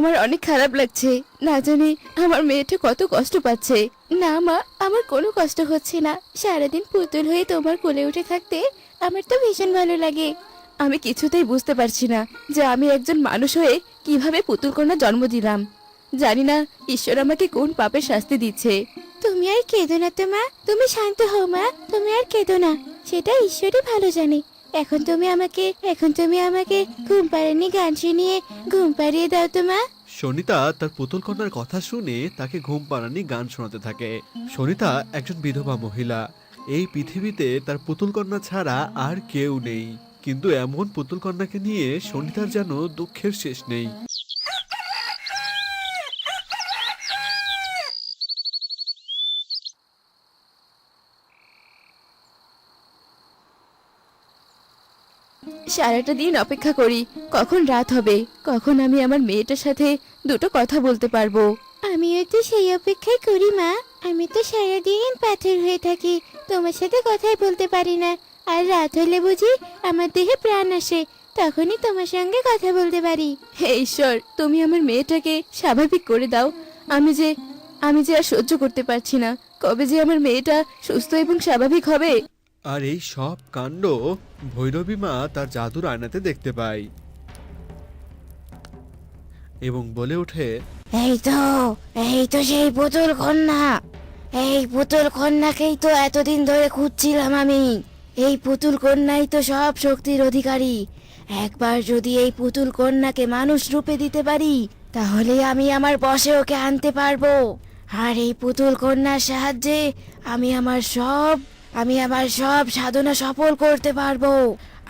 আমার অনেক খারাপ লাগছে। না জানি আমার মেয়েটা কত কষ্ট পাচ্ছে। না মা, আমার কোনো কষ্ট হচ্ছে না। সারাদিন পুতুল হয়ে তোমার কোলে উঠে থাকতে আমার তো ভীষণ ভালো লাগে। আমি কিছুতেই বুঝতে পারছি না যে আমি একজন মানুষ হয়ে কিভাবে পুতুল কন্যা জন্ম দিলাম। জানি না ঈশ্বর আমাকে কোন পাপের শাস্তি দিচ্ছে। তুমি আর কেঁদো না তো মা, তুমি শান্ত হও মা, তুমি আর কেঁদো না। সেটা ঈশ্বরই ভালো জানে। এখন তুমি আমাকে ঘুম পাড়ানি গান শুনিয়ে ঘুম পাড়িয়ে দাও তো মা। সনিতা তার পুতুল কন্যার কথা শুনে তাকে ঘুম পাড়ানি গান শোনাতে থাকে। সনিতা একজন বিধবা মহিলা। এই পৃথিবীতে তার পুতুল কন্যা ছাড়া আর কেউ নেই। কিন্তু এমন পুতুল কন্যাকে নিয়ে সনিতার যেন দুঃখের শেষ নেই। সারাটা দিন অপেক্ষা করি কখন রাত হবে, কখন আমি আমার মেয়েটার সাথে দুটো কথা বলতে পারবো। আমিও তো সেই অপেক্ষাই করি মা। আমি তো সারাদিন পাথর হয়ে থাকি, তোমার সাথে কথাই বলতে পারি না। আর রাত হলে বুঝি আমার দেহে প্রাণ আসে, তখনই তোমার সঙ্গে কথা বলতে পারি। হে ঈশ্বর, তুমি আমার মেয়েটাকে স্বাভাবিক করে দাও। আমি যে আর সহ্য করতে পারছি না। কবে যে আমার মেয়েটা সুস্থ এবং স্বাভাবিক হবে। আর এই সব কাণ্ড ভৈরবী মা তার জাদুর আয়নাতে দেখতে পায় এবং বলে ওঠে, এই তো সেই পুতুল কন্যা। এই পুতুল কন্যাকেই তো এতদিন ধরে খুঁজছিলাম আমি। এই পুতুল কন্যাই তো সব শক্তির অধিকারী। একবার যদি এই পুতুল কন্যাকে মানুষ রূপে দিতে পারি, তাহলে আমি আমার বশে ওকে আনতে পারবো। আর এই পুতুল কন্যার সাহায্যে আমি আমার সব সাধনা সফল করতে পারবো।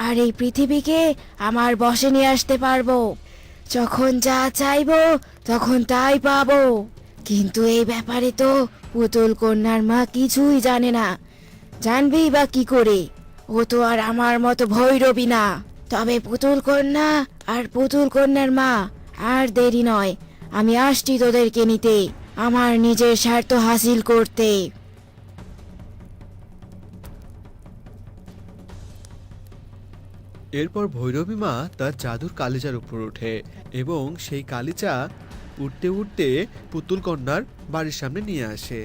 আর এই পৃথিবীকে আমার বশে নিয়ে আসতে পারবো। যখন যা চাইবো তখন তাই পাবো। কিন্তু এই ব্যাপারে তো পুতুল কন্যার মা কিছুই জানে না। জানবেই বা কি করে? ও তো আর আমার মতো ভৈরবী না। তবে পুতুল কন্যা আর পুতুল কন্যার মা, আর দেরি নয়, আমি আসছি তোদেরকে নিতে, আমার নিজের স্বার্থ হাসিল করতে। এরপর ভৈরবী মা তার জাদুর কালিচার উপর ওঠে এবং সেই কালিচা উঠতে উঠতে পুতুল কন্যার বাড়ির সামনে নিয়ে আসে।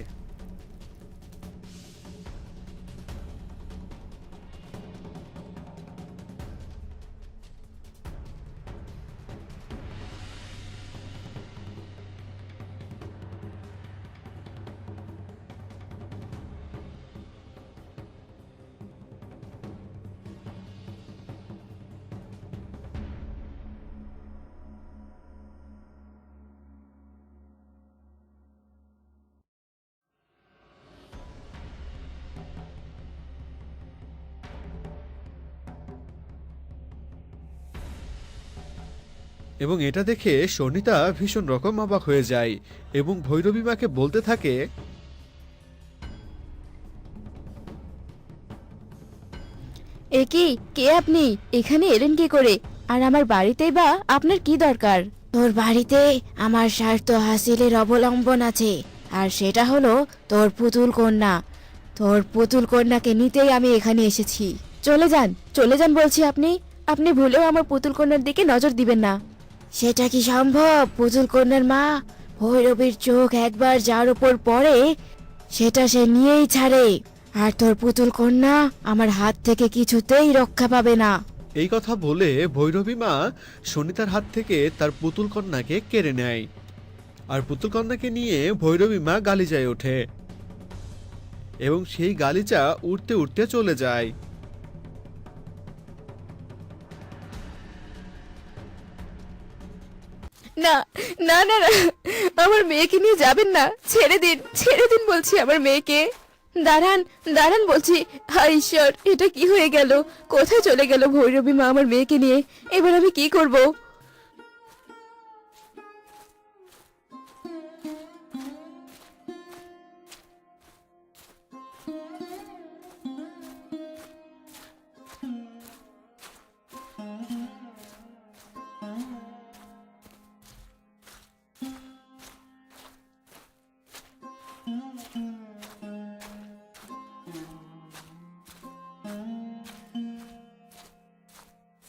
এবং এটা দেখে সনিতা ভীষণ রকম অবাক হয়ে যায় এবং ভৈরবী মাকে বলতে থাকে, এ কি, কে আপনি? এখানে এলেন কি করে? আর আমার বাড়িতেই বা আপনার কি দরকার? তোর বাড়িতে আমার স্বার্থ হাসিলের অবলম্বন আছে, আর সেটা হলো তোর পুতুল কন্যা। তোর পুতুল কন্যাকে নিতেই আমি এখানে এসেছি। চলে যান, চলে যান বলছি। আপনি আপনি ভুলেও আমার পুতুল কন্যার দিকে নজর দিবেন না। সেটা কি সম্ভব পুতুল কন্যার মা? ভৈরবীর চোখ একবার যার উপর পড়ে সেটা সে নিয়েই ছাড়ে। আর তোর পুতুল কন্যা আমার হাত থেকে কিছুতেই রক্ষা পাবে না। এই কথা বলে ভৈরবী মা সনিতার হাত থেকে তার পুতুল কন্যাকে কেড়ে নেয়। আর পুতুল কন্যাকে নিয়ে ভৈরবী মা গালিচায় ওঠে এবং সেই গালিচা উড়তে উড়তে চলে যায়। না, না, না, না, আমার মেয়েকে নিয়ে যাবেন না। ছেড়ে দিন, ছেড়ে দিন বলছি আমার মেয়েকে। দাঁড়ান, দাঁড়ান বলছি। হায় ঈশ্বর, এটা কি হয়ে গেল? কোথায় চলে গেল ভৈরবী মা আমার মেয়েকে নিয়ে? এবার আমি কি করব?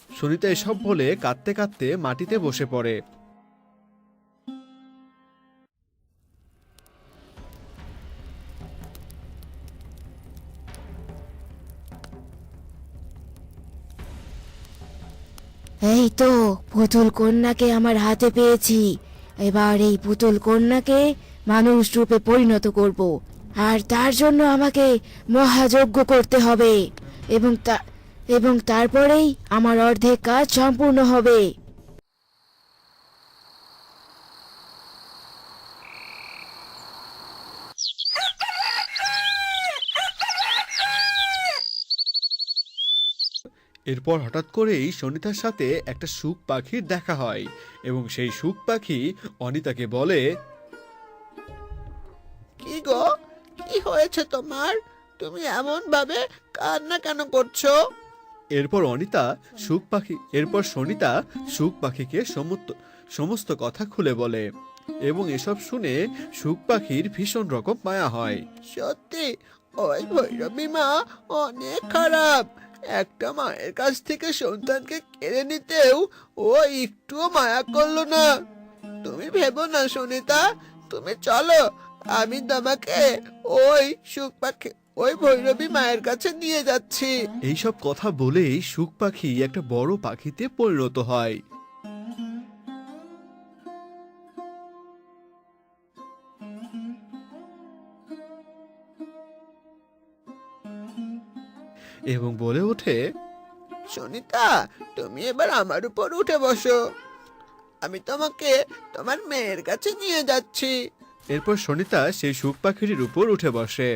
সনিতা এসব বলে কাঁদতে কাঁদতে মাটিতে বসে পড়ে। এই তো পুতুল কন্যাকে আমার হাতে পেয়েছি। এবার এই পুতুল কন্যাকে মানুষ রূপে পরিণত করব, আর তার জন্য আমাকে মহাযজ্ঞ করতে হবে, এবং তারপরেই আমার অর্ধেক কাজ সম্পূর্ণ হবে। এরপর হঠাৎ করেই সনিতার সাথে একটা শুক পাখির দেখা হয় এবং সেই শুক পাখি অনিতাকে বলে, কি গো, কি হয়েছে তোমার? তুমি এমন ভাবে কান্না কেন করছো? এরপর সনিতা শুক পাখিকে সমস্ত কথা খুলে বলে এবং এসব শুনে শুক পাখির ভীষণ রকম মায়া হয়। সত্যি ওই ভৈরবী মা অনেক খারাপ। একটা মায়ের কাছ থেকে সন্তানকে কেড়ে নিতেও ও একটুও মায়া করলো না। তুমি ভেবো না সুনিতা, তুমি চলো, আমি তোমাকে ওই সুখ পাখি ওই ভৈরবী মায়ের কাছে নিয়ে যাচ্ছি। এইসব কথা বলেই শুক পাখি একটা বড় পাখিতে পরিণত হয়। এবং বলে ওঠে, সুনিতা, তুমি এবার আমার উপর উঠে বসো, আমি তোমাকে তোমার মেয়ের কাছে নিয়ে যাচ্ছি। এরপর সনিতা সেই শুক পাখিটির উপর উঠে বসে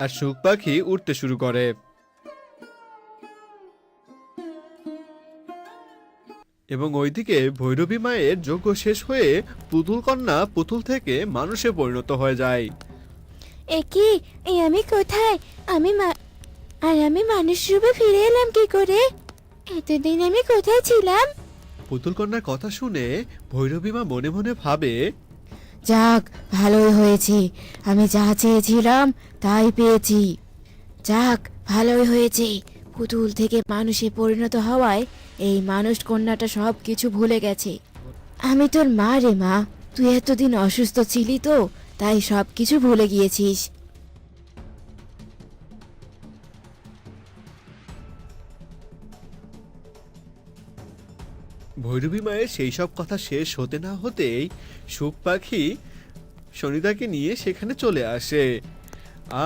আর শুক পাখি উঠতে শুরু করে। এবং ওইদিকে ভৈরবী মায়ের যজ্ঞ শেষ হয়ে পুতুল কন্যা পুতুল থেকে মানুষে পরিণত হয়ে যায়। একি, আমি কোথায়? আমি মানুষ রূপে ফিরে এলাম কি করে? এতদিন আমি কোথায় ছিলাম? পুতুল কন্যার কথা শুনে ভৈরবী মা মনে মনে ভাবে, যাক, ভালোই হয়েছে, আমি যা চেয়েছিলাম তাই পেয়েছি। যাক, ভালোই হয়েছে, পুতুল থেকে মানুষে পরিণত হওয়ায় এই মানুষ কন্যাটা সব কিছু ভুলে গেছে। আমি তোর মা রে মা, তুই এতদিন অসুস্থ ছিলি তো, তাই সব কিছু ভুলে গিয়েছিস। ভৈরবী মায়ের সেই সব কথা শেষ হতে না হতেই শুক পাখি সনিতাকে নিয়ে সেখানে চলে আসে।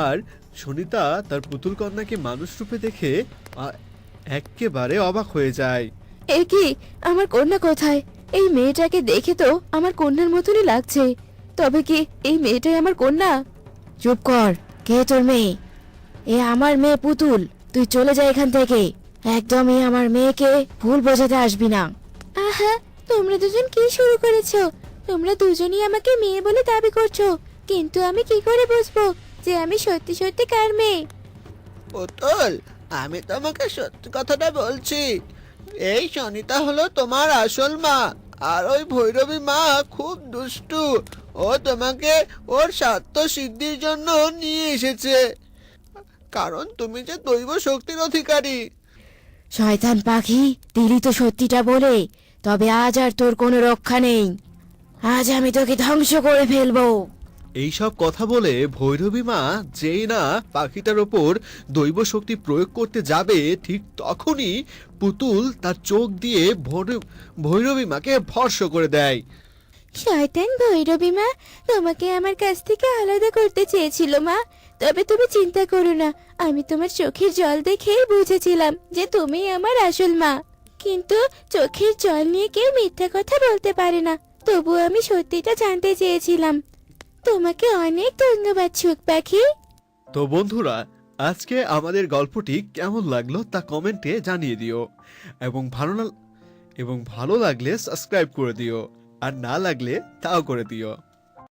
আর সনিতা তার পুতুল কন্যাকে মানুষ রূপে দেখে একেবারে অবাক হয়ে যায়। এ কি, আমার কন্যা কোথায়? এই মেয়েটাকে দেখে তো আমার কন্যার মতনই লাগছে, তবে কি এই মেয়েটাই আমার কন্যা? চুপ কর, কে তোর মেয়ে? এ আমার মেয়ে পুতুল, তুই চলে যা এখান থেকে। একদমই আমার মেয়েকে ভুল বোঝাতে আসবি না। আহা, তোমরা দুজন কি শুরু করেছো? তোমরা দুজনই আমাকে মেয়ে বলে দাবি করছো, কিন্তু আমি কি করে বুঝবো যে আমি সত্যি সত্যি কার মেয়ে? পুতুল, আমি তোমাকে সত্যি কথাটা বলছি। এই সনিতা হলো তোমার আসল মা, আর ওই ভৈরবী মা খুব দুষ্টু। ও তোমাকে ওর স্বার্থ সিদ্ধির জন্য নিয়ে এসেছে, কারণ তুমি যে দৈব শক্তির অধিকারী। শয়তান পাখি, দিলি তো সত্যিটা বলে, তবে আজ আর তোর কোনো রক্ষা নেই। আজ আমি তোকে ধ্বংস করে ফেলবো। এইসব কথা বলে ভৈরবী মা যেই না পাখিটার ওপর দৈব শক্তি প্রয়োগ করতে যাবে, ঠিক তখনই পুতুল তার চোখ দিয়ে ভৈরবী মাকে ভস্ম করে দেয়। শয়তান ভৈরবী মা, তোমাকে আমার কাছ থেকে আলাদা করতে চেয়েছিল মা, তবে তুমি চিন্তা করো না, আমি তোমার চোখের জল দেখেই বুঝেছিলাম যে তুমি আমার আসল মা। কিন্তু চোখের জল নিয়ে কেউ মিথ্যা কথা বলতে পারে না, তবু আমি সত্যিটা জানতে চেয়েছিলাম। তোমাকে অনেক ধন্যবাদ শুক পাখি। তো বন্ধুরা, আজকে আমাদের গল্পটি কেমন লাগলো তা কমেন্টে জানিয়ে দিও এবং ভালো লাগলে সাবস্ক্রাইব করে দিও, আর না লাগলে তাও করে দিও।